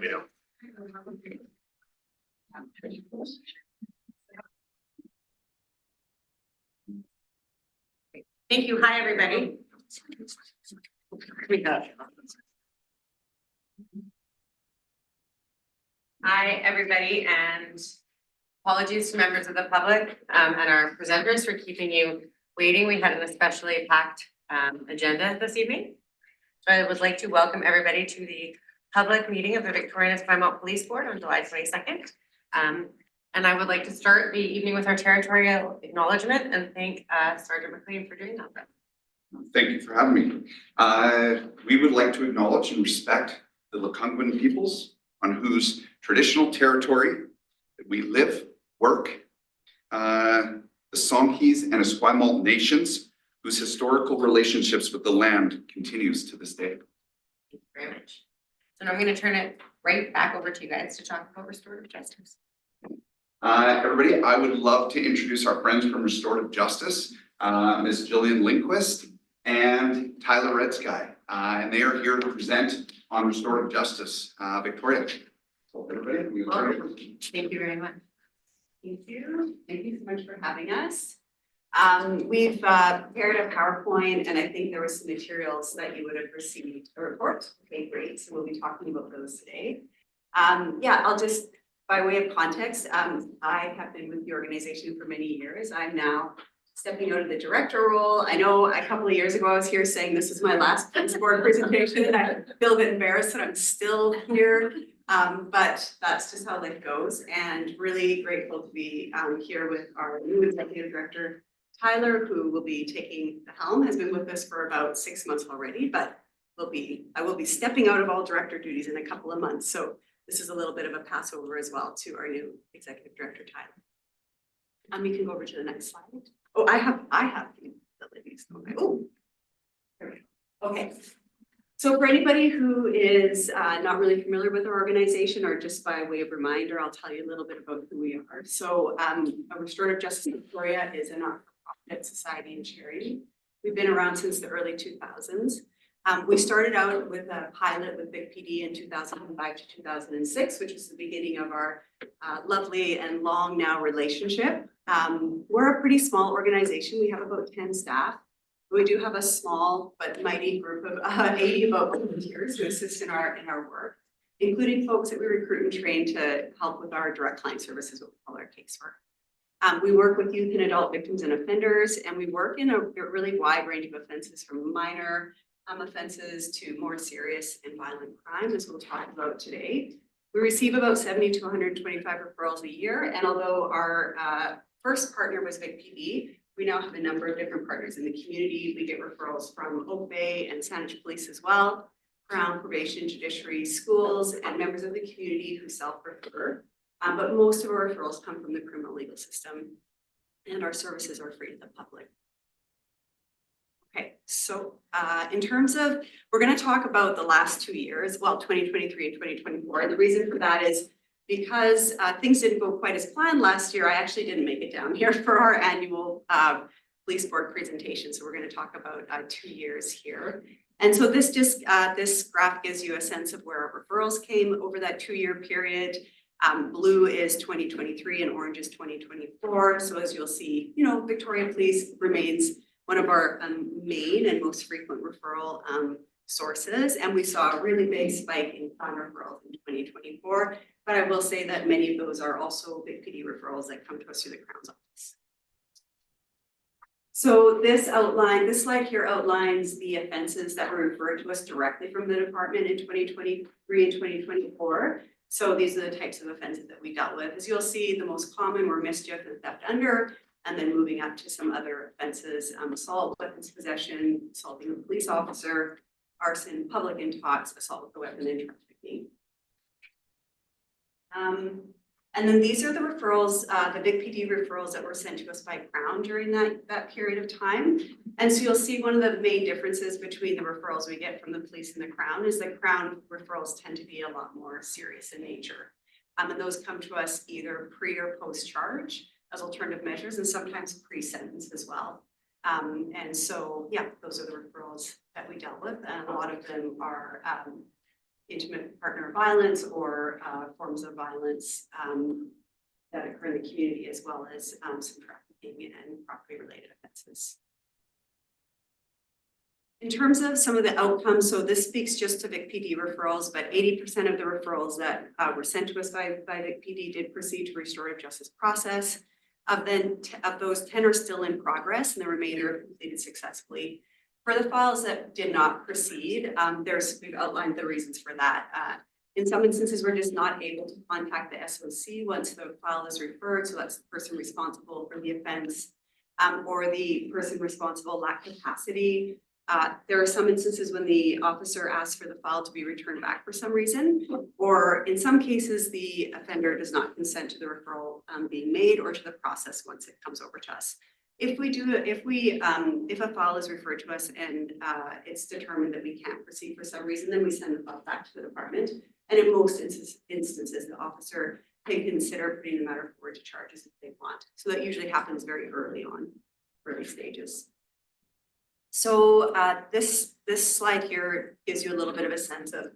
me know. Thank you. Hi, everybody. Hi, everybody, and apologies to members of the public and our presenters for keeping you waiting. We had an especially packed agenda this evening. So I would like to welcome everybody to the public meeting of the Victoria and Esquimalt Police Board on July 22nd. And I would like to start the evening with our territorial acknowledgement and thank Sergeant McLean for doing that. Thank you for having me. We would like to acknowledge and respect the Lekwungen peoples on whose traditional territory that we live, work, the Songhees and Esquimalt nations whose historical relationships with the land continues to this day. Thank you very much. So now I'm going to turn it right back over to you guys to talk about restorative justice. Everybody, I would love to introduce our friends from Restorative Justice, Ms. Jillian Lindquist and Tyler Redsky, and they are here to present on restorative justice. Victoria, so everybody, we will turn it over. Thank you very much. Thank you. Thank you so much for having us. We've prepared a PowerPoint, and I think there were some materials that you would have received a report. Okay, great. So we'll be talking about those today. Yeah, I'll just, by way of context, I have been with the organization for many years. I'm now stepping out of the director role. I know a couple of years ago I was here saying this is my last police board presentation, and I feel a bit embarrassed that I'm still here. But that's just how life goes, and really grateful to be here with our new executive director, Tyler, who will be taking the helm, has been with us for about 6 months already, but I will be stepping out of all director duties in a couple of months. So this is a little bit of a passover as well to our new executive director, Tyler. We can go over to the next slide. Oh, I have the abilities. Okay. Oh, there we go. Okay. So for anybody who is not really familiar with our organization, or just by way of reminder, I'll tell you a little bit about who we are. So Restorative Justice Victoria is a not-for-profit society and charity. We've been around since the early 2000s. We started out with a pilot with Vic PD in 2005 to 2006, which was the beginning of our lovely and long now relationship. We're a pretty small organization. We have about 10 staff. We do have a small but mighty group of 80 volunteers who assist in our work, including folks that we recruit and train to help with our direct client services, what we call our casework. We work with youth and adult victims and offenders, and we work in a really wide range of offenses, from minor offenses to more serious and violent crime, as we'll talk about today. We receive about 70 to 125 referrals a year, and although our first partner was Vic PD, we now have a number of different partners in the community. We get referrals from Oak Bay and Saanich Police as well, Crown, Probation, Judiciary, schools, and members of the community who self-refer. But most of our referrals come from the criminal legal system, and our services are free to the public. Okay, so in terms of, we're going to talk about the last 2 years, well, 2023 and 2024. And the reason for that is because things didn't go quite as planned last year. I actually didn't make it down here for our annual police board presentation. So we're going to talk about 2 years here. And so this graph gives you a sense of where our referrals came over that 2-year period. Blue is 2023 and orange is 2024. So as you'll see, Victoria Police remains one of our main and most frequent referral sources. And we saw a really big spike in crime referrals in 2024. But I will say that many of those are also Vic PD referrals that come to us through the Crown's office. So this slide here outlines the offenses that were referred to us directly from the department in 2023 and 2024. So these are the types of offenses that we dealt with. As you'll see, the most common were mischief and theft under, and then moving up to some other offenses, assault, weapons possession, assaulting a police officer, arson, public intox, assault with a weapon, and trafficking. And then these are the referrals, the Vic PD referrals that were sent to us by Crown during that period of time. And so you'll see one of the main differences between the referrals we get from the police and the Crown is that Crown referrals tend to be a lot more serious in nature. And those come to us either pre or post charge as alternative measures, and sometimes pre-sentence as well. And so, yeah, those are the referrals that we dealt with, and a lot of them are intimate partner violence or forms of violence that occur in the community, as well as some trafficking and property related offenses. In terms of some of the outcomes, so this speaks just to Vic PD referrals, but 80% of the referrals that were sent to us by Vic PD did proceed to restorative justice process. Of those, 10 are still in progress, and the remainder are completed successfully. For the files that did not proceed, we've outlined the reasons for that. In some instances, we're just not able to contact the SOC once the file is referred, so that's the person responsible for the offense, or the person responsible lack capacity. There are some instances when the officer asks for the file to be returned back for some reason, or in some cases, the offender does not consent to the referral being made or to the process once it comes over to us. If a file is referred to us and it's determined that we can't proceed for some reason, then we send the file back to the department. And in most instances, the officer can consider putting the matter forward to charges if they want. So that usually happens very early stages. So this slide here gives you a little bit of a sense of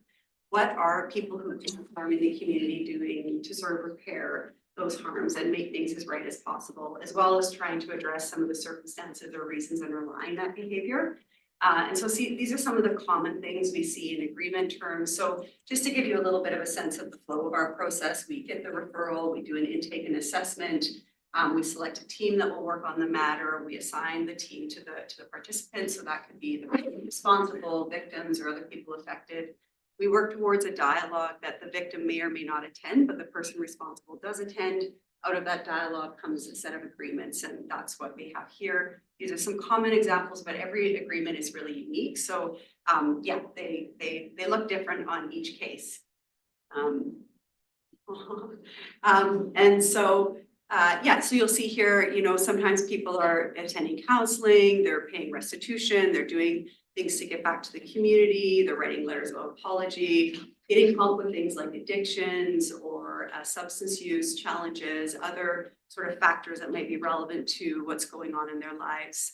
what are people who can harm in the community doing to sort of repair those harms and make things as right as possible, as well as trying to address some of the circumstances or reasons underlying that behavior. And so these are some of the common things we see in agreement terms. So just to give you a little bit of a sense of the flow of our process, we get the referral, we do an intake and assessment. We select a team that will work on the matter. We assign the team to the participants. So that could be the responsible, victims, or other people affected. We work towards a dialogue that the victim may or may not attend, but the person responsible does attend. Out of that dialogue comes a set of agreements, and that's what we have here. These are some common examples, but every agreement is really unique. So yeah, they look different on each case. And so yeah, so you'll see here, sometimes people are attending counseling, they're paying restitution, they're doing things to get back to the community, they're writing letters of apology, getting help with things like addictions or substance use challenges, other sort of factors that might be relevant to what's going on in their lives.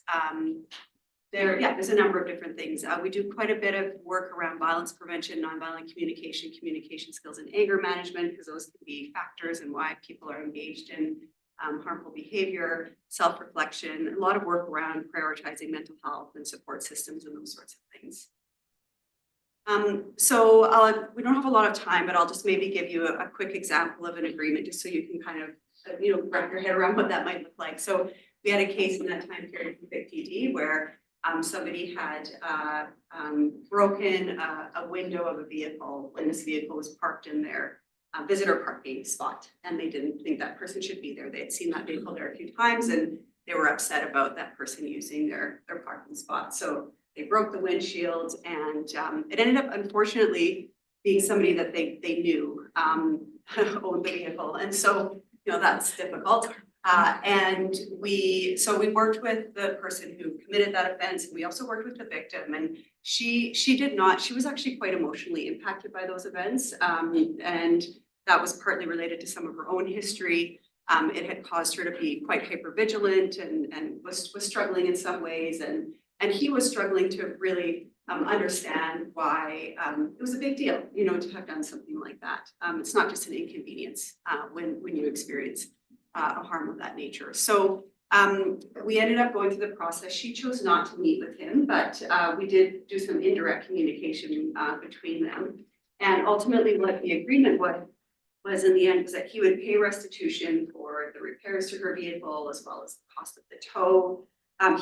There's a number of different things. We do quite a bit of work around violence prevention, nonviolent communication, communication skills, and anger management, because those can be factors in why people are engaged in harmful behavior, self-reflection, a lot of work around prioritizing mental health and support systems and those sorts of things. We don't have a lot of time, but I'll just maybe give you a quick example of an agreement just so you can kind of, wrap your head around what that might look like. So we had a case in that time period with Vic PD where somebody had broken a window of a vehicle when this vehicle was parked in their visitor parking spot, and they didn't think that person should be there. They had seen that vehicle there a few times, and they were upset about that person using their parking spot. So they broke the windshield, and it ended up, unfortunately, being somebody that they knew owned the vehicle, and so that's difficult. And we worked with the person who committed that offense. We also worked with the victim, and she was actually quite emotionally impacted by those events. And that was partly related to some of her own history. It had caused her to be quite hypervigilant and was struggling in some ways. And he was struggling to really understand why it was a big deal, to have done something like that. It's not just an inconvenience when you experience a harm of that nature. So we ended up going through the process. She chose not to meet with him, but we did do some indirect communication between them. And ultimately what the agreement was in the end was that he would pay restitution for the repairs to her vehicle as well as the cost of the tow.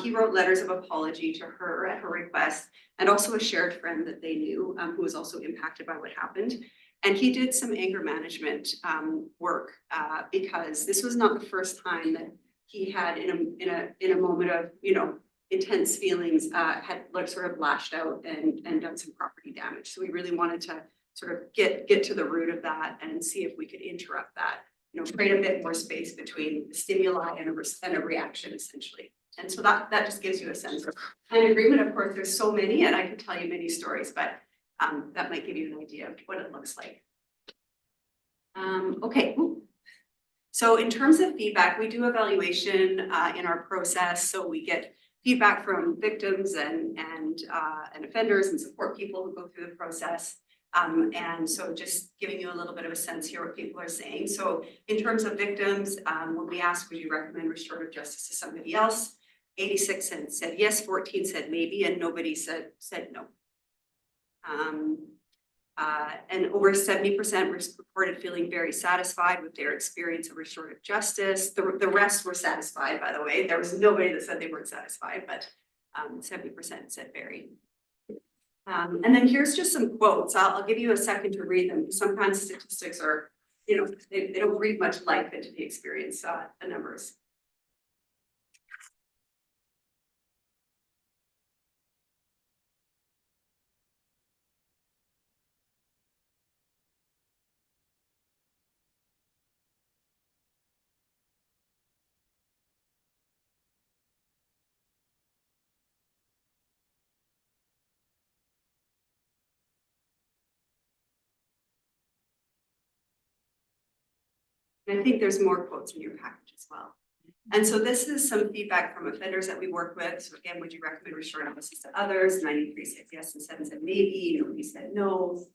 He wrote letters of apology to her at her request, and also a shared friend that they knew who was also impacted by what happened. And he did some anger management work because this was not the first time that he had in a moment of intense feelings had sort of lashed out and done some property damage. So we really wanted to sort of get to the root of that and see if we could interrupt that, create a bit more space between the stimuli and a reaction essentially. And so that just gives you a sense of an agreement. Of course, there's so many, and I could tell you many stories, but that might give you an idea of what it looks like. Okay. So in terms of feedback, we do evaluation in our process. So we get feedback from victims and offenders and support people who go through the process. And so just giving you a little bit of a sense here what people are saying. So in terms of victims, when we asked, would you recommend restorative justice to somebody else? 86 said yes, 14 said maybe, and nobody said no. And over 70% reported feeling very satisfied with their experience of restorative justice. The rest were satisfied, by the way. There was nobody that said they weren't satisfied, but 70% said very. And then here's just some quotes. I'll give you a second to read them. Sometimes statistics are, they don't read much life into the experience, the numbers. And I think there's more quotes in your package as well. And so this is some feedback from offenders that we work with. So again, would you recommend restorative justice to others? 93 said yes and 7 said maybe, nobody said no.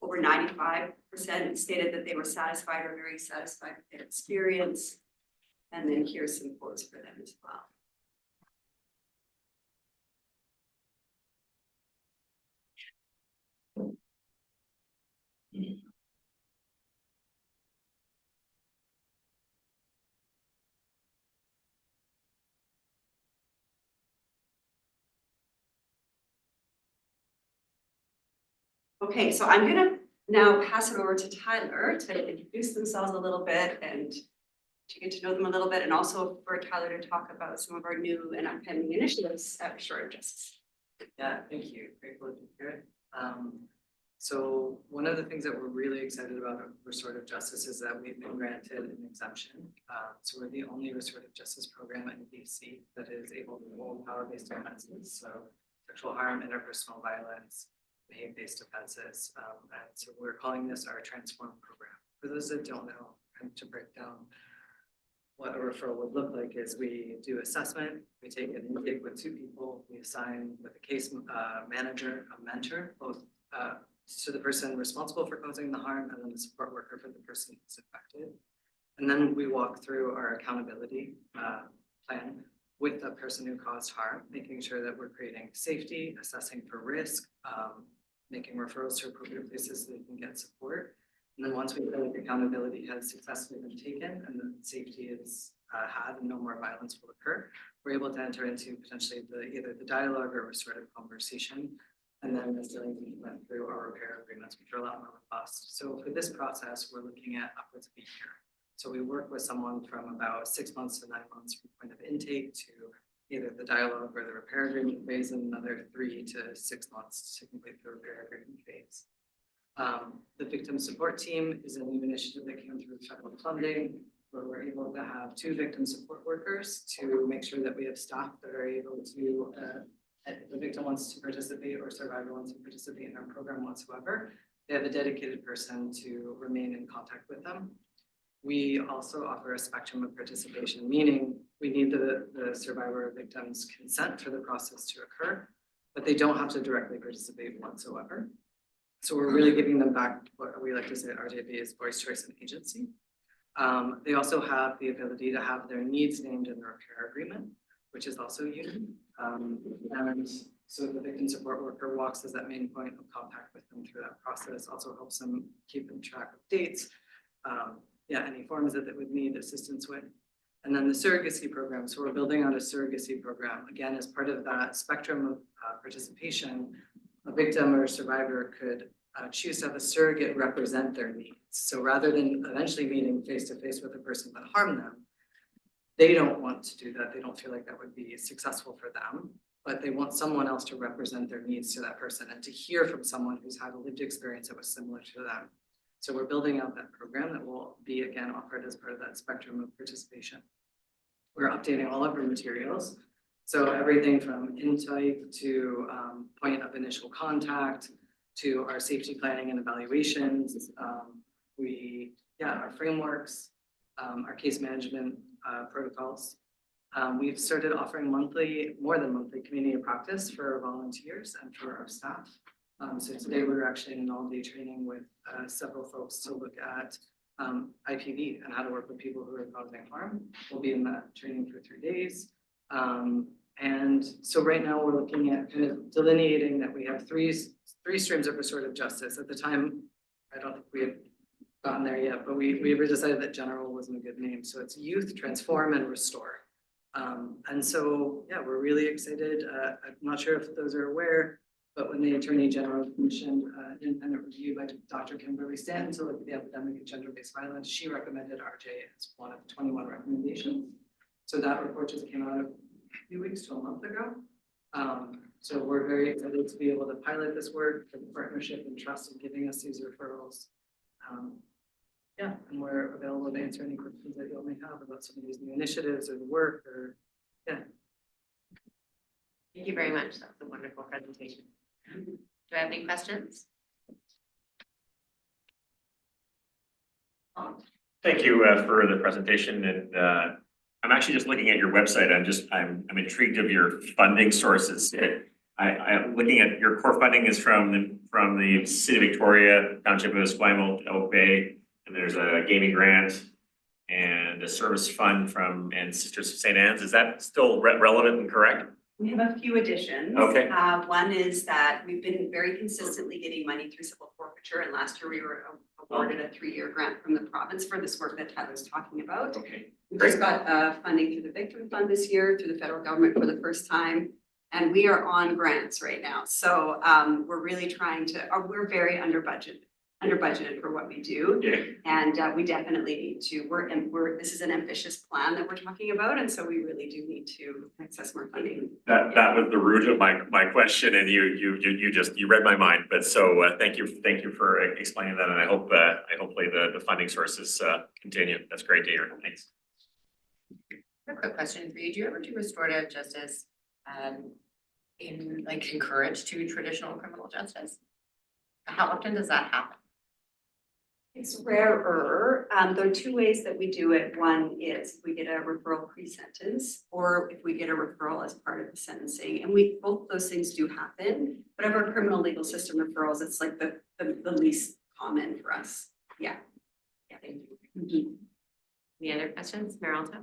Over 95% stated that they were satisfied or very satisfied with their experience. And then here's some quotes for them as well. Okay, so I'm gonna now pass it over to Tyler to introduce themselves a little bit and to get to know them a little bit, and also for Tyler to talk about some of our new and upcoming initiatives at Restorative Justice. Yeah, thank you. Grateful to be here. So one of the things that we're really excited about at Restorative Justice is that we've been granted an exemption. So we're the only restorative justice program in BC that is able to hold power-based offenses, so sexual harm, interpersonal violence, behavior-based offenses. And so we're calling this our Transform program. For those that don't know, and to break down what a referral would look like is we do assessment, we take an intake with 2 people, we assign with a case manager, a mentor, both to the person responsible for causing the harm and then the support worker for the person who's affected. And then we walk through our accountability plan with the person who caused harm, making sure that we're creating safety, assessing for risk, making referrals to appropriate places so they can get support. And then once we feel like accountability has successfully been taken and the safety is had and no more violence will occur, we're able to enter into potentially either the dialogue or restorative conversation. And then as Dylan went through our repair agreements, which are a lot more robust. So for this process, we're looking at upwards of a year. So we work with someone from about 6 months to 9 months from point of intake to either the dialogue or the repair agreement phase, and another 3 to 6 months to complete the repair agreement phase. The victim support team is a new initiative that came through federal funding, where we're able to have 2 victim support workers to make sure that we have staff that are able to, if the victim wants to participate or survivor wants to participate in our program whatsoever, they have a dedicated person to remain in contact with them. We also offer a spectrum of participation, meaning we need the survivor or victim's consent for the process to occur, but they don't have to directly participate whatsoever. So we're really giving them back what we like to say at RJB is voice, choice, and agency. They also have the ability to have their needs named in the repair agreement, which is also unique. And so the victim support worker walks as that main point of contact with them through that process, also helps them keep in track of dates, any forms that they would need assistance with. And then the surrogacy program. So we're building out a surrogacy program. Again, as part of that spectrum of participation, a victim or a survivor could choose to have a surrogate represent their needs. So rather than eventually meeting face-to-face with the person that harmed them, they don't want to do that. They don't feel like that would be successful for them, but they want someone else to represent their needs to that person and to hear from someone who's had a lived experience that was similar to them. So we're building out that program that will be, again, offered as part of that spectrum of participation. We're updating all of our materials. So everything from intake to point of initial contact to our safety planning and evaluations, our frameworks, our case management protocols. We've started offering more than monthly community of practice for our volunteers and for our staff. So today we're actually in an all-day training with several folks to look at IPV and how to work with people who are causing harm. We'll be in that training for 3 days. And so right now we're looking at kind of delineating that we have three streams of restorative justice. At the time, I don't think we had gotten there yet, but we decided that general wasn't a good name. So it's youth, transform, and restore. And so, yeah, we're really excited. I'm not sure if those are aware, but when the Attorney General commissioned an independent review by Dr. Kimberly Stanton to look at the epidemic of gender-based violence, she recommended RJ as one of the 21 recommendations. So that report just came out a few weeks to a month ago. So we're very excited to be able to pilot this work, for the partnership and trust in giving us these referrals. Yeah, and we're available to answer any questions that you all may have about some of these new initiatives or the work or, yeah. Thank you very much. That was a wonderful presentation. Do I have any questions? Thank you for the presentation, and I'm actually just looking at your website. I'm intrigued of your funding sources. I'm looking at your core funding is from the City of Victoria, Township of Esquimalt, Oak Bay, and there's a gaming grant and a service fund and Sisters of St. Anne's. Is that still relevant and correct? We have a few additions. Okay. One is that we've been very consistently getting money through civil forfeiture, and last year we were awarded a 3-year grant from the province for this work that Tyler's talking about. Okay. We just got funding through the Victim Fund this year, through the federal government for the first time, and we are on grants right now. So we're really trying to, we're very under budgeted for what we do. Yeah. And we definitely need to, this is an ambitious plan that we're talking about, and so we really do need to access more funding. That was the root of my question, and you read my mind. But so thank you for explaining that, and I hopefully the funding sources continue. That's great to hear. Thanks. A quick question for you. Do you ever do restorative justice in like concurrent to traditional criminal justice? How often does that happen? It's rarer. There are 2 ways that we do it. One is we get a referral pre-sentence, or if we get a referral as part of the sentencing. And both those things do happen. But of our criminal legal system referrals, it's like the least common for us. Yeah. Yeah, thank you. Any other questions, Maralta?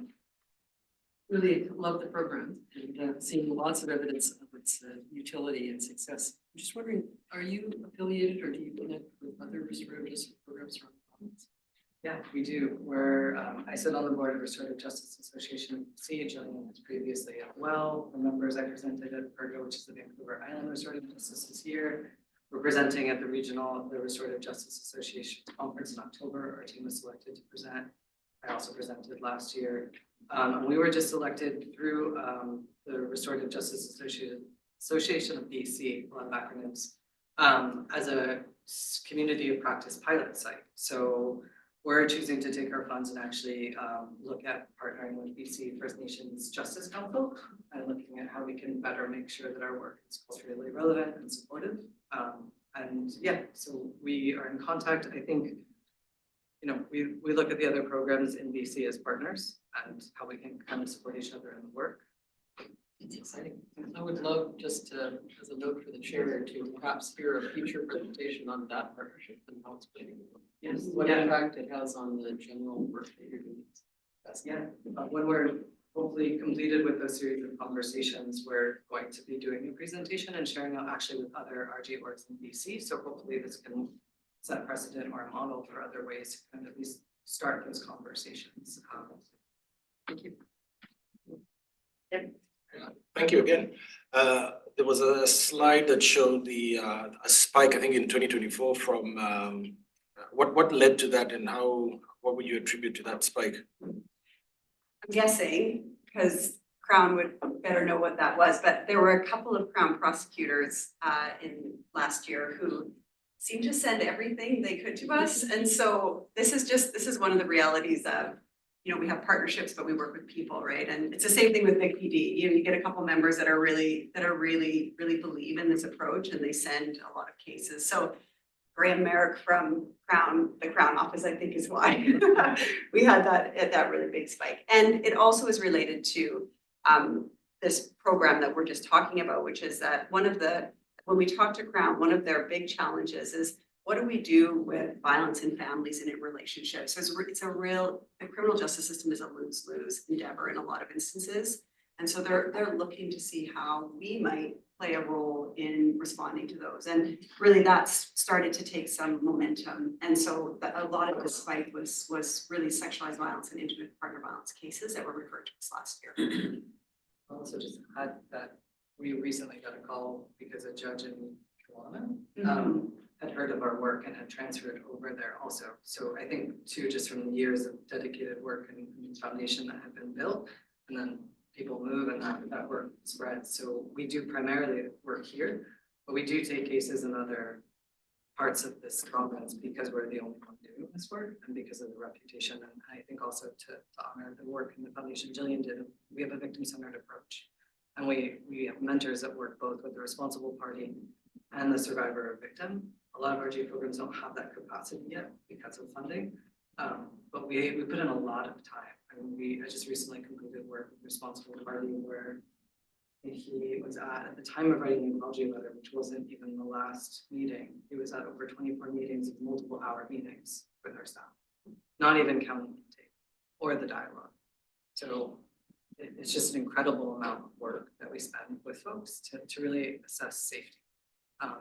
Really love the program and seeing lots of evidence of its utility and success. I'm just wondering, are you affiliated or do you connect with other restorative justice programs around the province? Yeah, we do. I sit on the board of Restorative Justice Association of BC. Jillian was previously as well. The members I presented at PERGO, which is the Vancouver Island Restorative Justice this year. We're presenting at the Restorative Justice Association conference in October. Our team was selected to present. I also presented last year. We were just selected through the Restorative Justice Association of BC, a lot of acronyms, as a community of practice pilot site. So we're choosing to take our funds and actually look at partnering with BC First Nations Justice Council and looking at how we can better make sure that our work is culturally relevant and supportive. And yeah, so we are in contact. I think, you know, we look at the other programs in BC as partners and how we can kind of support each other in the work. It's exciting. I would love just as a note for the chair to perhaps hear a future presentation on that partnership and how it's playing. Yes, What yeah. impact it has on the general work that you're doing. That's Yeah, when we're hopefully completed with those series of conversations, we're going to be doing a presentation and sharing out actually with other RG orgs in BC. So hopefully this can set precedent or a model for other ways to kind of at least start those conversations. Thank you. Thank you again. There was a slide that showed a spike, I think in 2024 from what led to that and what would you attribute to that spike? I'm guessing, because Crown would better know what that was, but there were a couple of Crown prosecutors in last year who seemed to send everything they could to us. And so this is one of the realities of, you know, we have partnerships, but we work with people, right? And it's the same thing with Big PD. You know, you get a couple members that really believe in this approach, and they send a lot of cases. So Graham Merrick from the Crown office, I think, is why we had that really big spike. And it also is related to this program that we're just talking about, which is that one of the when we talked to Crown, one of their big challenges is what do we do with violence in families and in relationships? So the criminal justice system is a lose-lose endeavor in a lot of instances. And so they're looking to see how we might play a role in responding to those. And really that's started to take some momentum. And so a lot of this fight was really sexualized violence and intimate partner violence cases that were referred to us last year. I'll also just add that we recently got a call because a judge in Kelowna had heard of our work and had transferred over there also. So I think too, just from the years of dedicated work and foundation that had been built, and then people move and that work spreads. So we do primarily work here, but we do take cases in other parts of this province because we're the only one doing this work and because of the reputation. And I think also to honor the work in the foundation Jillian did, we have a victim-centered approach. And we have mentors that work both with the responsible party and the survivor or victim. A lot of our G programs don't have that capacity yet because of funding, but we put in a lot of time. I just recently completed work with responsible party where he was at the time of writing the apology letter, which wasn't even the last meeting. He was at over 24 meetings of multiple hour meetings with our staff, not even counting the tape or the dialogue. So it's just an incredible amount of work that we spend with folks to really assess safety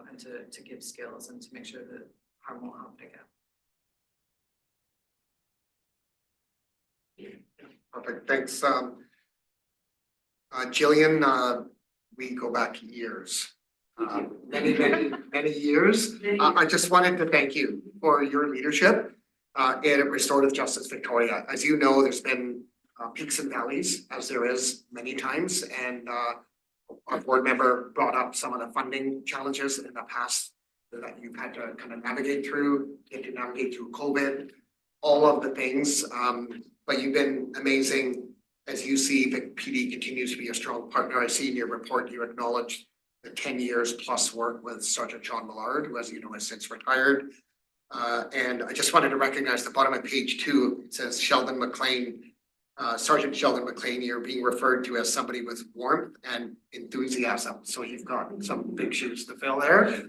and to give skills and to make sure that harm won't happen again. Perfect, thanks. Jillian, we go back years, many years. I just wanted to thank you for your leadership in Restorative Justice Victoria. As you know, there's been peaks and valleys, as there is many times, and our board member brought up some of the funding challenges in the past that you've had to kind of navigate through, COVID, all of the things. But you've been amazing as you see the PD continues to be a strong partner. I see in your report you acknowledged the 10 years plus work with Sergeant John Millard, who, as you know, has since retired. And I just wanted to recognize the bottom of page 2, it says Sheldon McLean, Sergeant Sheldon McLean, you're being referred to as somebody with warmth and enthusiasm. So you've got some big shoes to fill there.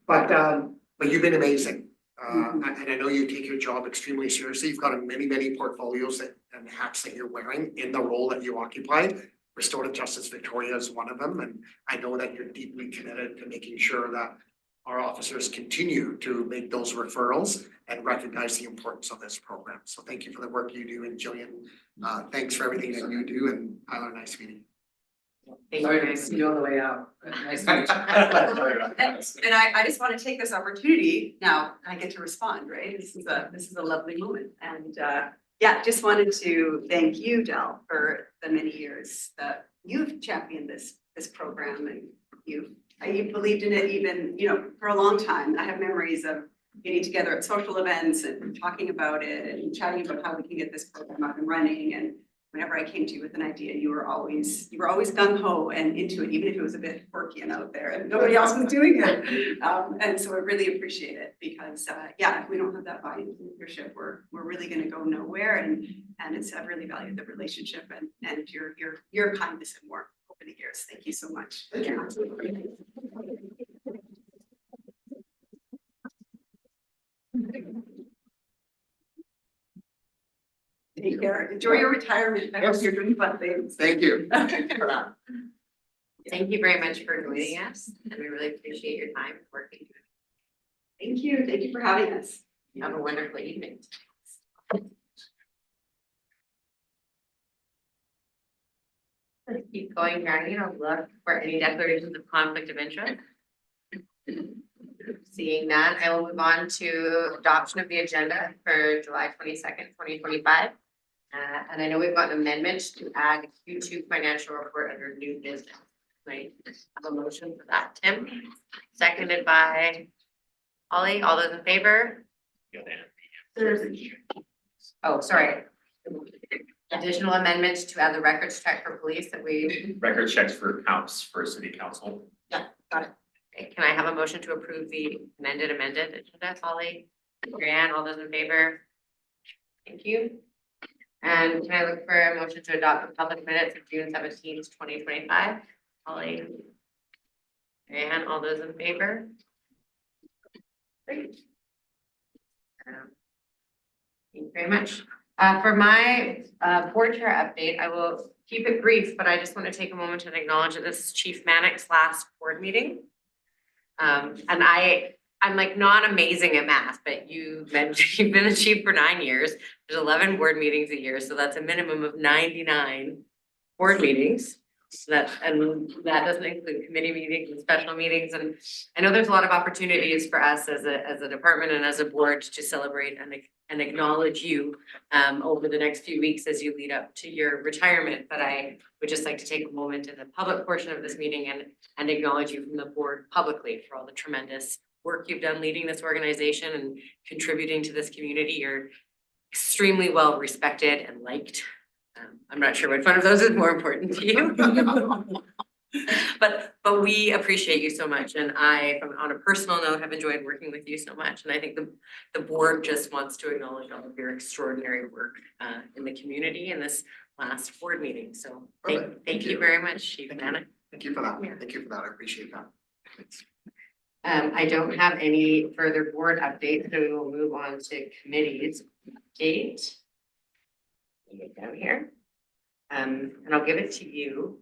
But you've been amazing. And I know you take your job extremely seriously. You've got many portfolios and hats that you're wearing in the role that you occupy. Restorative Justice Victoria is one of them. And I know that you're deeply committed to making sure that our officers continue to make those referrals and recognize the importance of this program. So thank you for the work you do. And Jillian, thanks for everything that you do. And Tyler, nice meeting you. Sorry to see you on the way out. Nice to meet you. And I just want to take this opportunity now. I get to respond, right? This is a lovely moment, and yeah, just wanted to thank you, Del, for the many years that you've championed this program, and you believed in it even for a long time. I have memories of getting together at social events and talking about it and chatting about how we can get this program up and running. And whenever I came to you with an idea, you were always gung ho and into it, even if it was a bit quirky and out there and nobody else was doing it. And so I really appreciate it because yeah, if we don't have that buy-in from leadership, we're really going to go nowhere. And I've really valued the relationship and your kindness and work over the years. Thank you so much. Thank you. Take care. Enjoy your retirement. I hope you're doing fun things. Thank you. Thank you very much for joining us, and we really appreciate your time working. Thank you. Thank you for having us. Have a wonderful evening. Let's keep going here. I'm gonna look for any declarations of conflict of interest. Seeing that, I will move on to adoption of the agenda for July 22nd, 2025. And I know we've got an amendment to add Q2 financial report under new business. Right, have a motion for that, Tim, seconded by Ollie. All those in favor? Oh, sorry. Additional amendments to add the records check for police that we. Record checks for counts for city council. Yeah, got it. Okay, can I have a motion to approve the amended agenda, Ollie? Marianne, all those in favor? Thank you. And can I look for a motion to adopt the public minutes of June 17th, 2025? Ollie. And all those in favor? Great. Thank you very much. For my board chair update, I will keep it brief, but I just want to take a moment to acknowledge that this is Chief Manick's last board meeting. And I'm like not amazing at math, but you've been the chief for 9 years. There's 11 board meetings a year, so that's a minimum of 99 board meetings. And that doesn't include committee meetings and special meetings. And I know there's a lot of opportunities for us as a department and as a board to celebrate and acknowledge you over the next few weeks as you lead up to your retirement. But I would just like to take a moment in the public portion of this meeting and acknowledge you from the board publicly for all the tremendous work you've done leading this organization and contributing to this community. You're extremely well respected and liked. I'm not sure which one of those is more important to you. But we appreciate you so much, and on a personal note, have enjoyed working with you so much. And I think the board just wants to acknowledge all of your extraordinary work in the community in this last board meeting. So Perfect. thank you very much, Chief Manick. Thank you for that. Yeah. Thank you for that. I appreciate that. Thanks. I don't have any further board updates, so we will move on to committees update. Get down here. And I'll give it to you.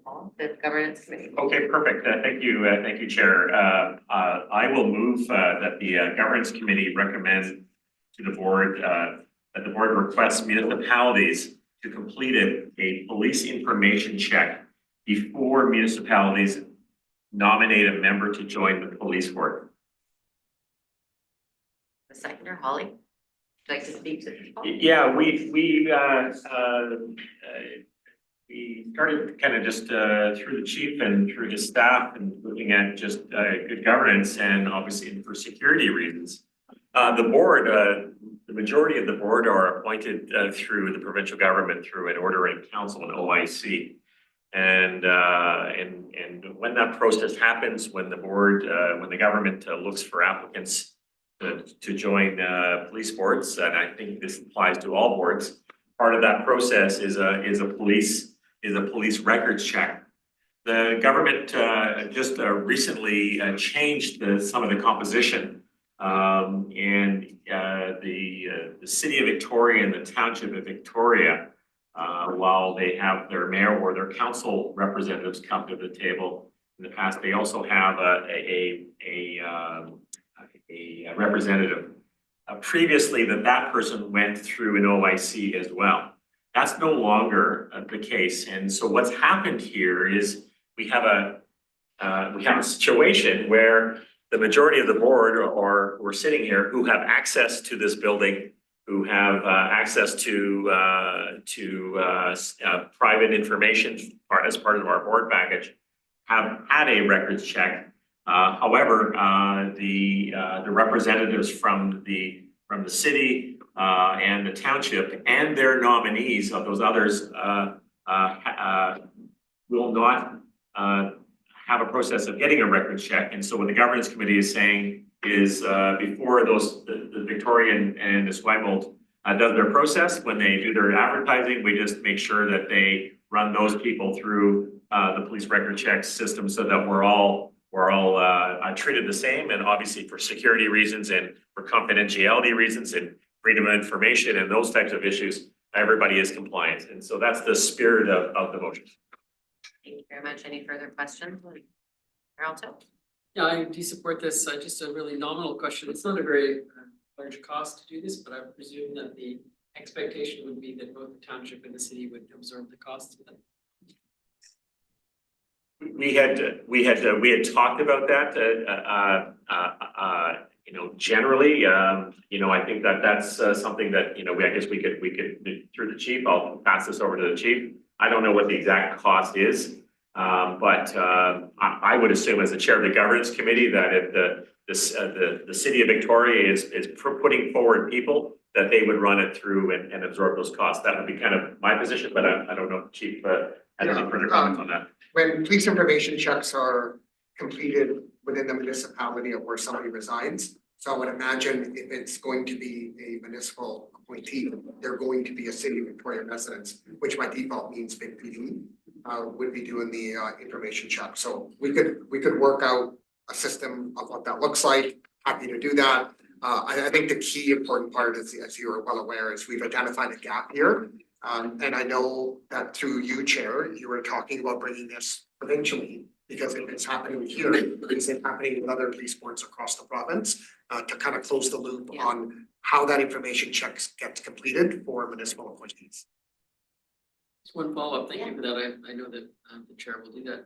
Paul, the governance committee. Okay, perfect. Thank you, Chair. I will move that the governance committee recommend to the board that the board requests municipalities to complete a police information check before municipalities nominate a member to join the police force. The seconder, Holly, would you like to speak to this? Yeah, we started kind of just through the chief and through his staff and looking at just good governance and obviously for security reasons. The board, the majority of the board are appointed through the provincial government through an order in council and OIC. And when that process happens, when the board, when the government looks for applicants to join police boards, and I think this applies to all boards, part of that process is a police records check. The government just recently changed some of the composition, and the city of Victoria and the township of Victoria, while they have their mayor or their council representatives come to the table in the past, they also have a representative. Previously, that person went through an OIC as well. That's no longer the case, and so what's happened here is we have a situation where the majority of the board we're sitting here who have access to this building, who have access to private information as part of our board package, have had a records check. However, the representatives from the city and the township and their nominees of those others will not have a process of getting a records check. And so what the governance committee is saying is before the Victorian and the Esquimalt does their process, when they do their advertising, we just make sure that they run those people through the police record check system so that we're all treated the same, and obviously for security reasons and for confidentiality reasons and freedom of information and those types of issues, everybody is compliant. And so that's the spirit of the motion. Thank you very much. Any further questions? Carlton? Yeah, I do support this. Just a really nominal question. It's not a very large cost to do this, but I presume that the expectation would be that both the township and the city would absorb the costs of that. We had talked about that, generally, I think that's something that, I guess we could, through the chief, I'll pass this over to the chief. I don't know what the exact cost is, but I would assume as the chair of the governance committee that if the city of Victoria is putting forward people, that they would run it through and absorb those costs. That would be kind of my position, but I don't know if the chief has any further comments on that. When police information checks are completed within the municipality of where somebody resides, so I would imagine if it's going to be a municipal appointee, they're going to be a city of Victoria residents, which by default means Vic PD. would be doing the information check. So we could work out a system of what that looks like. Happy to do that. I think the key important part is, as you are well aware, is we've identified a gap here. And I know that through you, Chair, you were talking about bringing this provincially, because if it's happening here, is it happening with other police boards across the province? To kind of close the loop Yeah. on how that information checks gets completed for municipal appointees. Just one follow-up, thank you for that. I know that the chair will do that.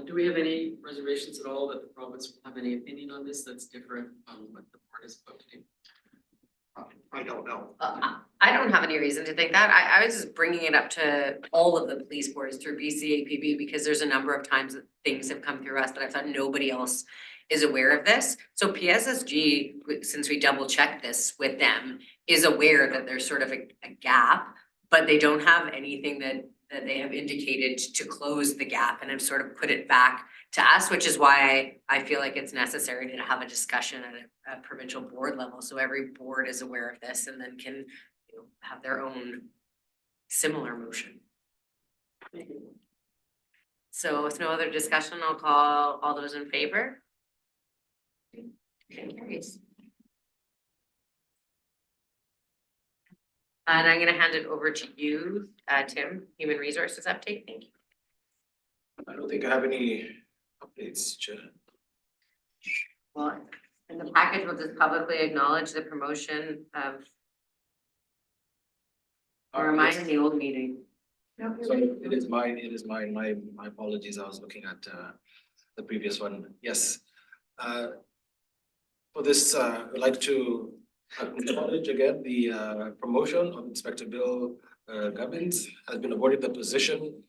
Do we have any reservations at all that the province will have any opinion on this that's different from what the board is about to do? I don't know. I don't have any reason to think that. I was just bringing it up to all of the police boards through BCAPB because there's a number of times that things have come through us that I thought nobody else is aware of this. So PSSG, since we double checked this with them, is aware that there's sort of a gap, but they don't have anything that they have indicated to close the gap and have sort of put it back to us, which is why I feel like it's necessary to have a discussion at a provincial board level, so every board is aware of this and then can, you know, have their own similar motion. So with no other discussion, I'll call all those in favor. Okay, carries. And I'm gonna hand it over to you, Tim, Human Resources update, thank you. I don't think I have any updates, Chair. Well, in the package, we'll just publicly acknowledge the promotion of. Or am I in the old meeting? Sorry, it is mine, my apologies, I was looking at the previous one, yes. For this, I'd like to acknowledge again the promotion of Inspector Bill Gubbins has been awarded the position,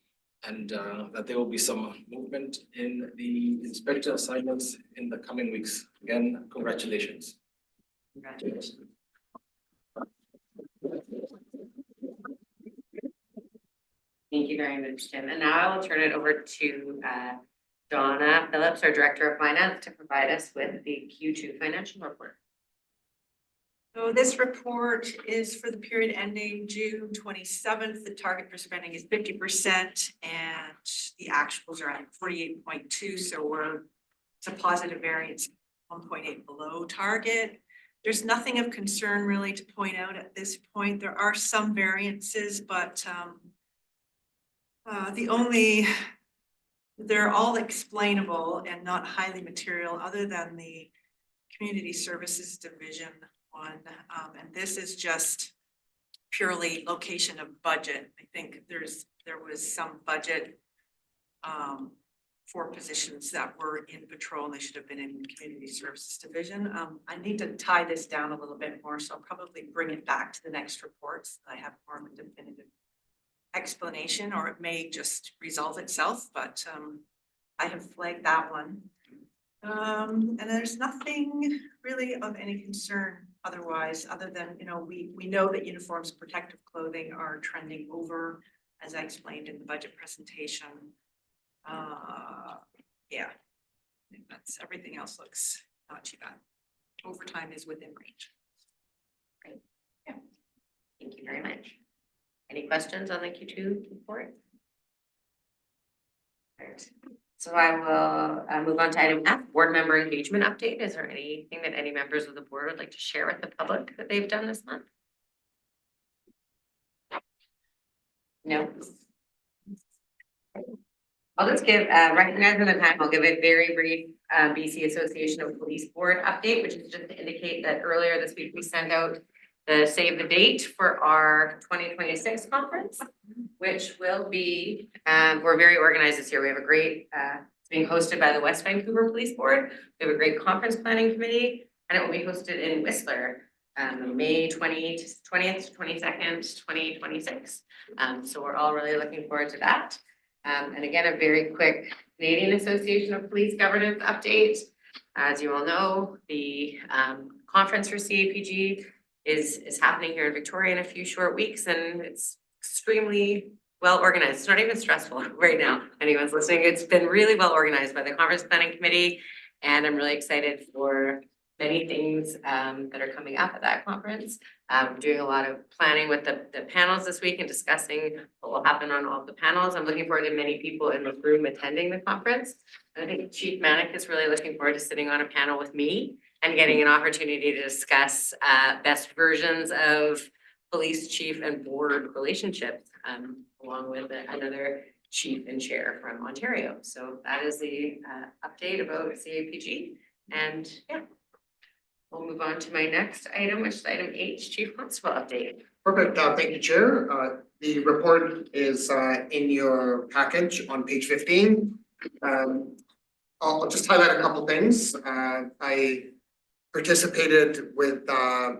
and that there will be some movement in the inspector assignments in the coming weeks. Again, congratulations. Congratulations. Thank you very much, Tim. And now I will turn it over to Donna Phillips, our Director of Finance, to provide us with the Q2 financial report. So this report is for the period ending June 27th. The target for spending is 50% and the actuals are at 48.2. So it's a positive variance, 1.8 below target. There's nothing of concern really to point out at this point. There are some variances, but they're all explainable and not highly material, other than the Community Services Division one. And this is just purely location of budget. I think there was some budget for positions that were in patrol and they should have been in Community Services Division. I need to tie this down a little bit more, so I'll probably bring it back to the next reports. I have more of a definitive explanation, or it may just resolve itself, but I have flagged that one. And there's nothing really of any concern otherwise, other than, you know, we know that uniforms and protective clothing are trending over, as I explained in the budget presentation. Yeah, I think that's everything else looks not too bad. Overtime is within range. Great. Yeah. Thank you very much. Any questions on the Q2 report? Right. So I will move on to item F, board member engagement update. Is there anything that any members of the board would like to share with the public that they've done this month? No. I'll just give, recognizing the time, I'll give a very brief BC Association of Police Board update, which is just to indicate that earlier this week we sent out the save the date for our 2026 conference, which will be, we're very organized this year. We have a great, it's being hosted by the West Vancouver Police Board. We have a great conference planning committee, and it will be hosted in Whistler, May 20th to 22nd, 2026. So we're all really looking forward to that. And again, a very quick Canadian Association of Police Governance update. As you all know, the conference for CAPG is happening here in Victoria in a few short weeks, and it's extremely well organized. It's not even stressful right now. Anyone's listening, it's been really well organized by the conference planning committee, and I'm really excited for many things that are coming up at that conference. Doing a lot of planning with the panels this week and discussing what will happen on all of the panels. I'm looking forward to many people in the room attending the conference. And I think Chief Manick is really looking forward to sitting on a panel with me and getting an opportunity to discuss best versions of police chief and board relationships, along with another chief and chair from Ontario. So that is the update about CAPG. And yeah, we'll move on to my next item, which is item H, Chief Constable update. Perfect, thank you, Chair. The report is in your package on page 15. I'll just highlight a couple things. I participated with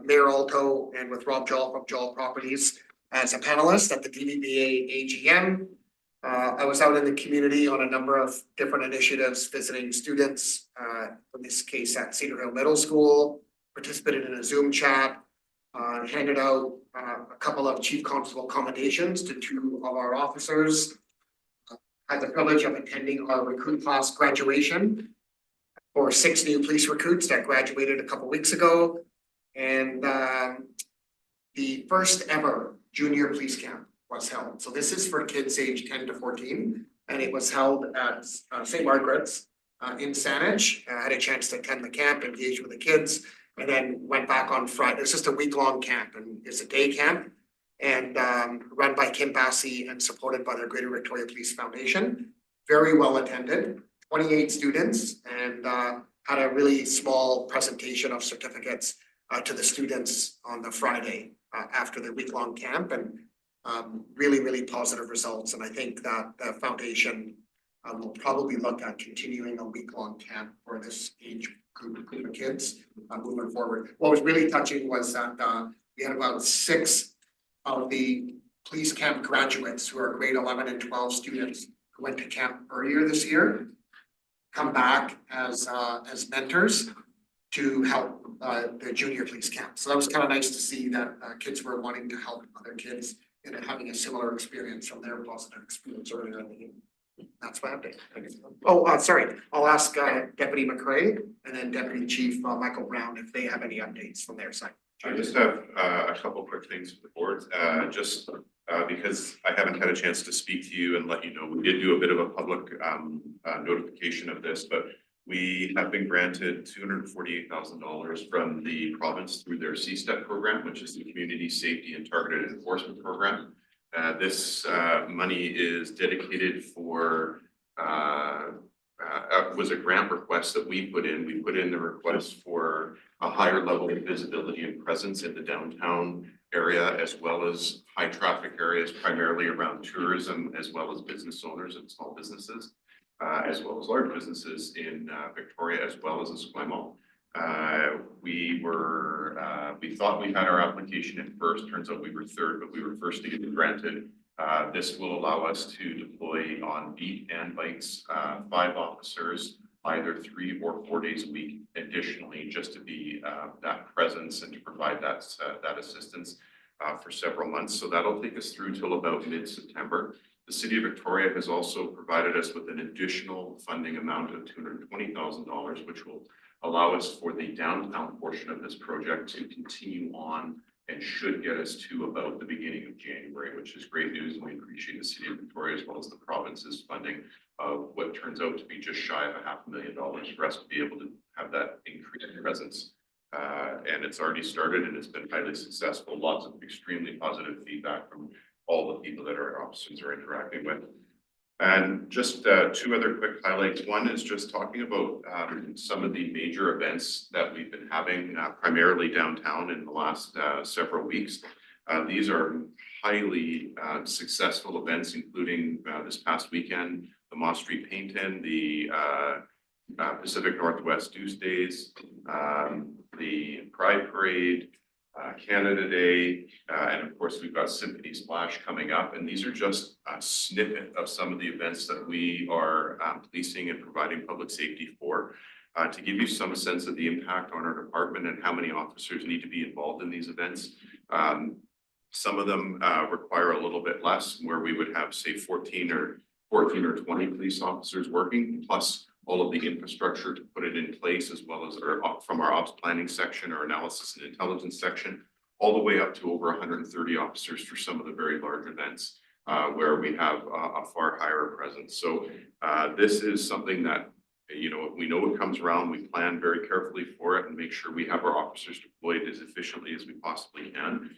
Mayor Alto and with Rob Jall from Jall Properties as a panelist at the DVBA AGM. I was out in the community on a number of different initiatives, visiting students, in this case at Cedar Hill Middle School, participated in a Zoom chat, handed out a couple of chief constable commendations to 2 of our officers. Had the privilege of attending our recruit class graduation for 6 new police recruits that graduated a couple weeks ago. And the first ever junior police camp was held. So this is for kids aged 10 to 14, and it was held at St. Margaret's in Saanich. I had a chance to attend the camp, engage with the kids, and then went back on Friday. It's just a week-long camp, and it's a day camp, and run by Kim Bassey and supported by their Greater Victoria Police Foundation. Very well attended, 28 students, and had a really small presentation of certificates to the students on the Friday after the week-long camp, and really positive results. And I think that the foundation will probably look at continuing a week-long camp for this age group of kids moving forward. What was really touching was that we had about 6 of the police camp graduates who are grade 11 and 12 students who went to camp earlier this year come back as mentors to help the junior police camp. So that was kind of nice to see that kids were wanting to help other kids and having a similar experience from their positive experience earlier in the year. That's my update. Oh, sorry. I'll ask Deputy McRae and then Deputy Chief Michael Brown if they have any updates from their side. I just have a couple quick things for the board, because I haven't had a chance to speak to you and let you know, we did do a bit of a public notification of this, but we have been granted $248,000 from the province through their CSTEP program, which is the Community Safety and Targeted Enforcement Program. This money is dedicated for was a grant request that we put in. We put in the request for a higher level of visibility and presence in the downtown area, as well as high traffic areas, primarily around tourism, as well as business owners and small businesses, as well as large businesses in Victoria, as well as Esquimalt. We thought we had our application in first, turns out we were third, but we were first to get it granted. This will allow us to deploy on beat and bikes, 5 officers, either 3 or 4 days a week, additionally, just to be that presence and to provide that assistance for several months. So that'll take us through till about mid-September. The City of Victoria has also provided us with an additional funding amount of $220,000, which will allow us for the downtown portion of this project to continue on and should get us to about the beginning of January, which is great news. And we appreciate the City of Victoria as well as the province's funding of what turns out to be just shy of $500,000 for us to be able to have that increased presence. And it's already started and it's been highly successful. Lots of extremely positive feedback from all the people that our officers are interacting with. And just 2 other quick highlights. One is just talking about some of the major events that we've been having primarily downtown in the last several weeks. These are highly successful events, including this past weekend, the Moss Street Paint-In, the Pacific Northwest Deuce Days, the Pride Parade, Canada Day, and of course we've got Symphony Splash coming up, and these are just a snippet of some of the events that we are policing and providing public safety for. To give you some sense of the impact on our department and how many officers need to be involved in these events, some of them require a little bit less, where we would have say 14 or 20 police officers working, plus all of the infrastructure to put it in place, as well as from our ops planning section, our analysis and intelligence section, all the way up to over 130 officers for some of the very large events where we have a far higher presence. So this is something that, you know, we know it comes around, we plan very carefully for it and make sure we have our officers deployed as efficiently as we possibly can.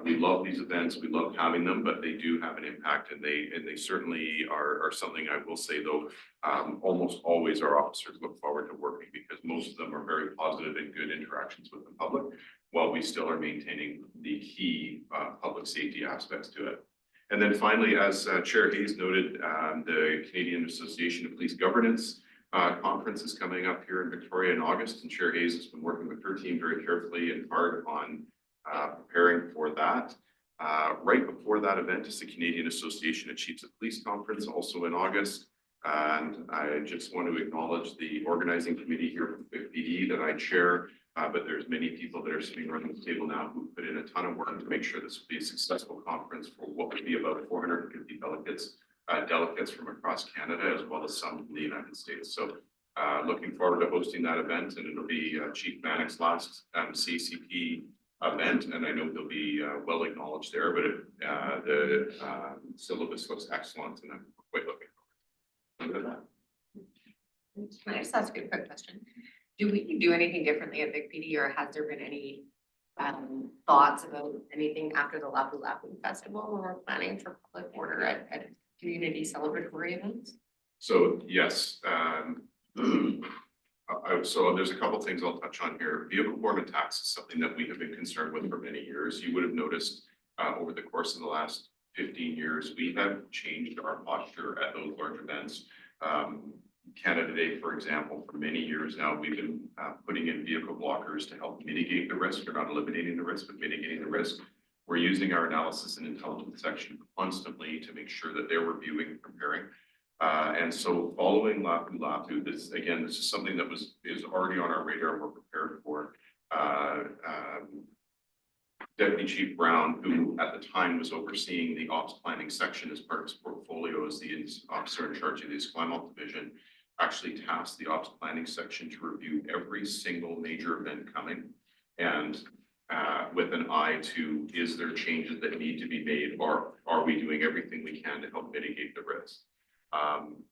We love these events, we love having them, but they do have an impact, and they certainly are something I will say though, almost always our officers look forward to working, because most of them are very positive and good interactions with the public, while we still are maintaining the key public safety aspects to it. And then finally, as Chair Hayes noted, the Canadian Association of Police Governance conference is coming up here in Victoria in August, and Chair Hayes has been working with her team very carefully and hard on preparing for that. Right before that event is the Canadian Association of Chiefs of Police Conference, also in August. And I just want to acknowledge the organizing committee here with PD that I chair, but there's many people that are sitting around the table now who put in a ton of work to make sure this will be a successful conference for what would be about 450 delegates from across Canada, as well as some from the United States. So looking forward to hosting that event, and it'll be Chief Bannock's last CCP event, and I know they'll be well acknowledged there, but the syllabus looks excellent, and I'm quite looking forward to that. Can I just ask you a quick question? Do we do anything differently at Big PD, or has there been any thoughts about anything after the Lapu Lapu Festival, when we're planning for public order at community celebratory events? So yes, so there's a couple of things I'll touch on here. Vehicle-borne attacks is something that we have been concerned with for many years. You would have noticed over the course of the last 15 years, we have changed our posture at those large events. Canada Day, for example, for many years now, we've been putting in vehicle blockers to help mitigate the risk, or not eliminating the risk, but mitigating the risk. We're using our analysis and intelligence section constantly to make sure that they're reviewing and preparing. And so following Lapu Lapu, this is something that is already on our radar and we're prepared for. Deputy Chief Brown, who at the time was overseeing the ops planning section as part of his portfolio as the officer in charge of the Esquimalt division, actually tasked the ops planning section to review every single major event coming, and with an eye to, is there changes that need to be made, or are we doing everything we can to help mitigate the risk?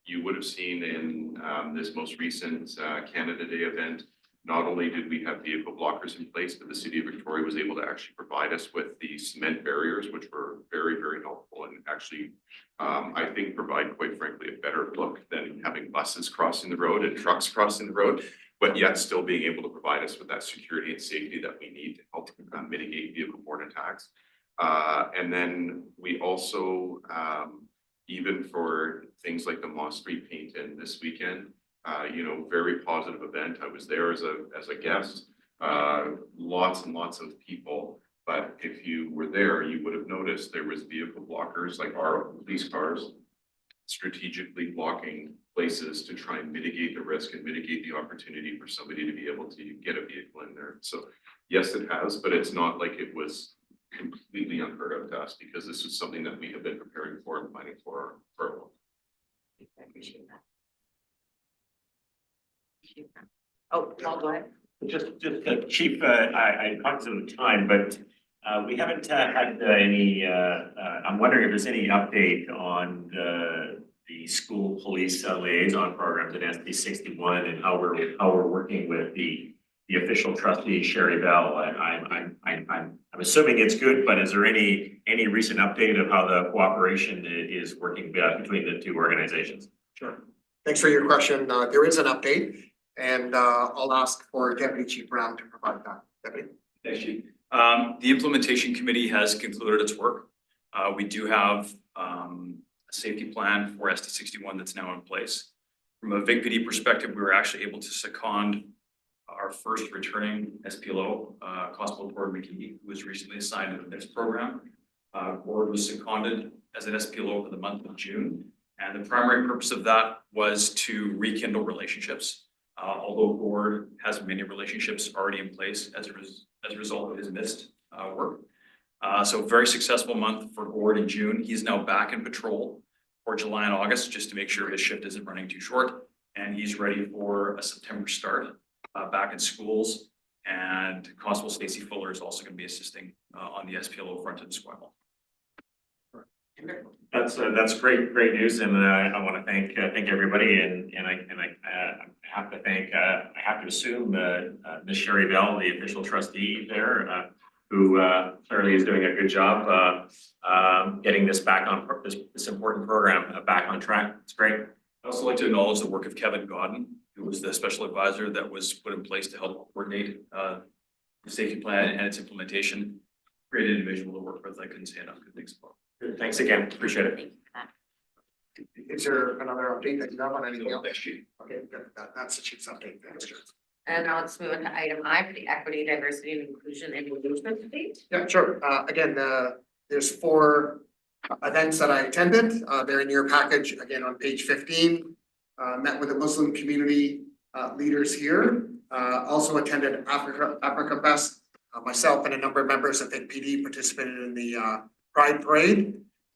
You would have seen in this most recent Canada Day event, not only did we have vehicle blockers in place, but the city of Victoria was able to actually provide us with the cement barriers, which were very, very helpful, and actually, I think, provide, quite frankly, a better look than having buses crossing the road and trucks crossing the road, but yet still being able to provide us with that security and safety that we need to help mitigate vehicle-borne attacks. And then we also, even for things like the Moss Street paint-in this weekend, very positive event. I was there as a guest, lots and lots of people. But if you were there, you would have noticed there was vehicle blockers, like our police cars, strategically blocking places to try and mitigate the risk and mitigate the opportunity for somebody to be able to get a vehicle in there. So yes, it has, but it's not like it was completely unheard of to us, because this is something that we have been preparing for and planning for a while. I appreciate that. Oh, Paul, go ahead. Just Chief, I'm conscious of the time, but we haven't had any, I'm wondering if there's any update on the school police liaison programs at SB 61 and how we're working with the official trustee, Sherry Bell. I'm assuming it's good, but is there any recent update of how the cooperation is working between the two organizations? Sure. Thanks for your question. There is an update, and I'll ask for Deputy Chief Brown to provide that. Deputy. Thanks, Chief. The implementation committee has concluded its work. We do have a safety plan for SD 61 that's now in place. From a VIC-PD perspective, we were actually able to second our first returning SPLO, Constable Gord McKee, who was recently assigned to this program. Gord was seconded as an SPLO for the month of June. And the primary purpose of that was to rekindle relationships. Although Gord has many relationships already in place as a result of his missed work. So very successful month for Gord in June. He's now back in patrol for July and August, just to make sure his shift isn't running too short. and he's ready for a September start back in schools. And Constable Stacy Fuller is also going to be assisting on the SPLO front in Esquimalt. That's great news, and I want to thank everybody, and I have to thank I have to assume Ms. Sherry Bell, the official trustee there, who clearly is doing a good job getting this back on this important program back on track. It's great. I'd also like to acknowledge the work of Kevin Godden, who was the special advisor that was put in place to help coordinate the safety plan and its implementation. Great individual to work with. I couldn't say enough good things about. Good. Thanks again. Appreciate it. Thank you for that. Is there another update that you have on anything else? Thanks, Chief. Okay, good. That's the chief's update. Thanks, Chair. And now let's move on to item I for the equity, diversity, and inclusion and engagement update. Yeah, sure. Again, there's 4 events that I attended. They're in your package, again, on page 15. Met with the Muslim community leaders here. Also attended Africa Fest. Myself and a number of members of PD participated in the Pride Parade.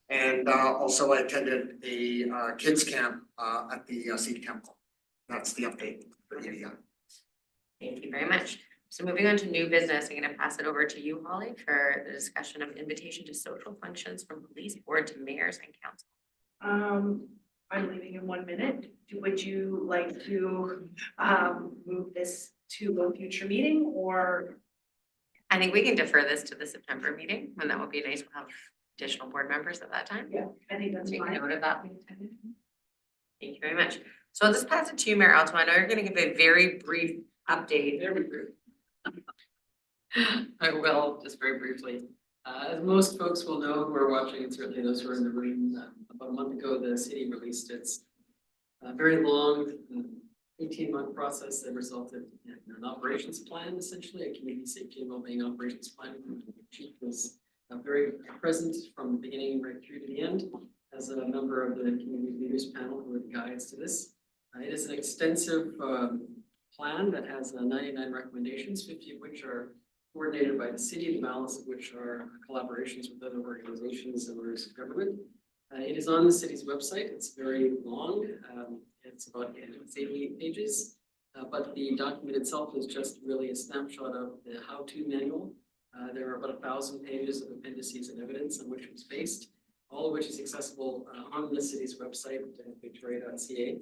And also I attended a kids camp at the Sikh temple. That's the update for you. Thank you very much. So moving on to new business, I'm gonna pass it over to you, Holly, for the discussion of invitation to social functions from police board to mayors and council. I'm leaving in 1 minute. Would you like to move this to a future meeting or? I think we can defer this to the September meeting, and that would be nice to have additional board members at that time. Yeah, I think that's Take fine. note of that. Thank you very much. So I'll just pass it to you, Mayor Alto. I know you're gonna give a very brief update. Very brief. I will, just very briefly. As most folks will know who are watching, and certainly those who are in the room, about a month ago, the city released its very long 18-month process that resulted in an operations plan, essentially, a community safety and wellbeing operations plan. The chief was very present from the beginning right through to the end as a member of the community leaders panel who were the guides to this. It is an extensive plan that has 99 recommendations, 50 of which are coordinated by the city, the balance of which are collaborations with other organizations and orders of government. It is on the city's website. It's very long. It's about 88 pages, but the document itself is just really a snapshot of the how-to manual. There are about 1,000 pages of appendices and evidence on which it was based, all of which is accessible on the city's website at victoria.ca.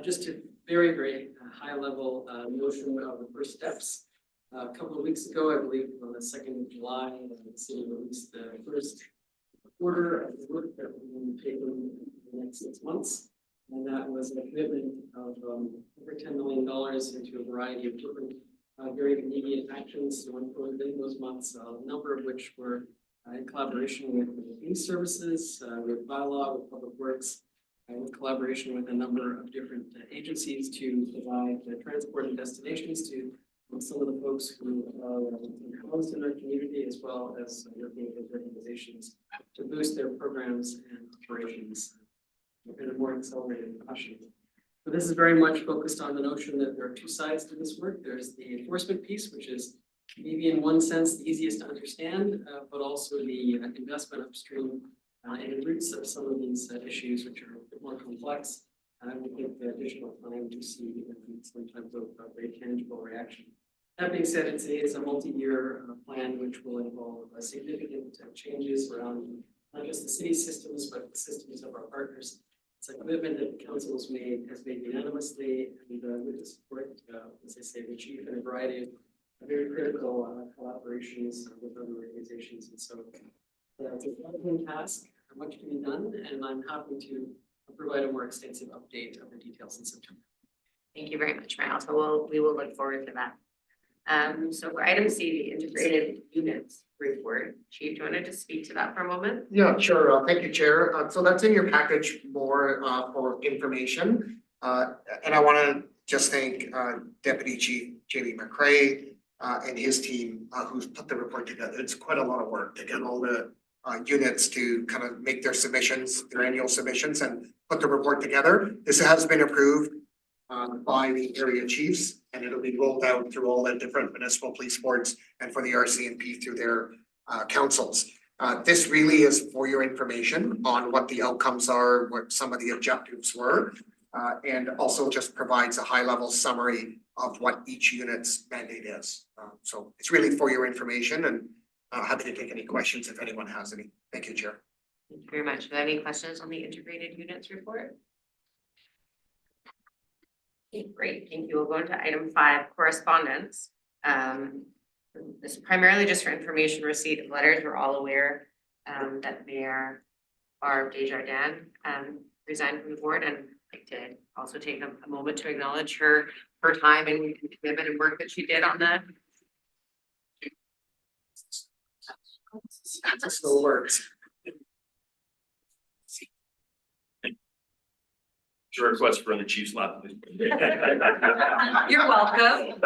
Just a very high level notion of the first steps. A couple of weeks ago, I believe on the 2nd of July, the city released the first quarter of the work that will be taken in the next 6 months. And that was a commitment of over $10 million into a variety of different very immediate actions within those months, a number of which were in collaboration with the police services, with bylaw, with public works, with collaboration with a number of different agencies to provide transport and destinations to some of the folks who are housed in our community, as well as European organizations to boost their programs and operations in a more accelerated fashion. So this is very much focused on the notion that there are 2 sides to this work. There's the enforcement piece, which is maybe in one sense the easiest to understand, but also the investment upstream in the roots of some of these issues, which are a bit more complex. And we think the additional time to see sometimes of very tangible reaction. That being said, it's a multi-year plan which will involve significant changes around not just the city systems, but the systems of our partners. It's a commitment that the council has made unanimously, and with the support, as I say, the chief and a variety of very critical collaborations with other organizations. And so it's a challenging task, much to be done, and I'm happy to provide a more extensive update of the details in September. Thank you very much, Mayor. So we will look forward to that. So for item C, the integrated units report, Chief, do you want to just speak to that for a moment? Yeah, sure. Thank you, Chair. So that's in your package more for information. And I want to just thank Deputy Chief Jamie McCrae and his team who's put the report together. It's quite a lot of work to get all the units to kind of make their submissions, their annual submissions, and put the report together. This has been approved by the area chiefs, and it'll be rolled out through all the different municipal police boards and for the RCMP through their councils. This really is for your information on what the outcomes are, what some of the objectives were. and also just provides a high-level summary of what each unit's mandate is. So it's really for your information, and happy to take any questions if anyone has any. Thank you, Chair. Thank you very much. Are there any questions on the integrated units report? Okay, great, thank you. We'll go into item 5, correspondence. This is primarily just for information receipt of letters. We're all aware that Mayor Barb Desjardins resigned from the board, and I'd like to also take a moment to acknowledge her time and commitment and work that she did on that. That's no words. Your request for the chief's lap. You're welcome.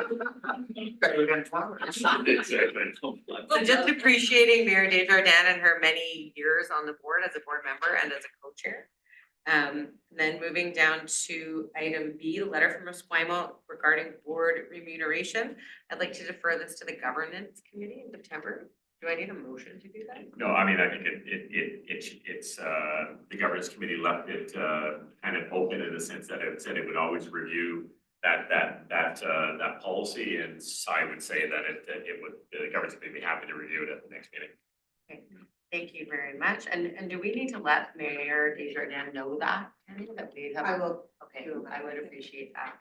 Better than flowers. So just appreciating Mayor Desjardins and her many years on the board as a board member and as a co-chair. Then moving down to item B, the letter from Esquimalt regarding board remuneration. I'd like to defer this to the governance committee in September. Do I need a motion to do that? No, I mean, I think it's, the governance committee left it, kind of open in the sense that it said it would always review that policy, and so I would say that it would, the governance committee would be happy to review it at the next meeting. Okay, thank you very much. And do we need to let Mayor Desjardins know that? That we have? I will. Okay, I would appreciate that.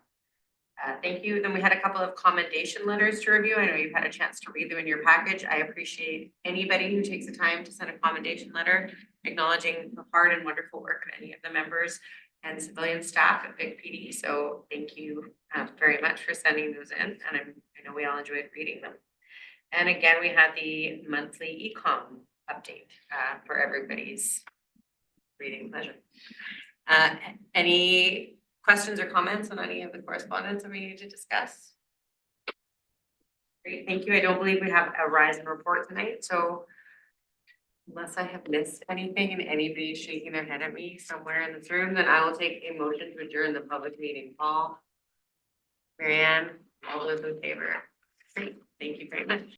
Thank you. Then we had a couple of commendation letters to review. I know you've had a chance to read them in your package. I appreciate anybody who takes the time to send a commendation letter acknowledging the hard and wonderful work of any of the members and civilian staff at Big PD. So thank you very much for sending those in, and I know we all enjoyed reading them. And again, we had the monthly ecom update for everybody's reading pleasure. Any questions or comments on any of the correspondence that we need to discuss? Great, thank you. I don't believe we have a rise in report tonight, so unless I have missed anything and anybody's shaking their head at me somewhere in this room, then I will take a motion to adjourn the public meeting. Paul, Marianne, all those in favor? Great, thank you very much.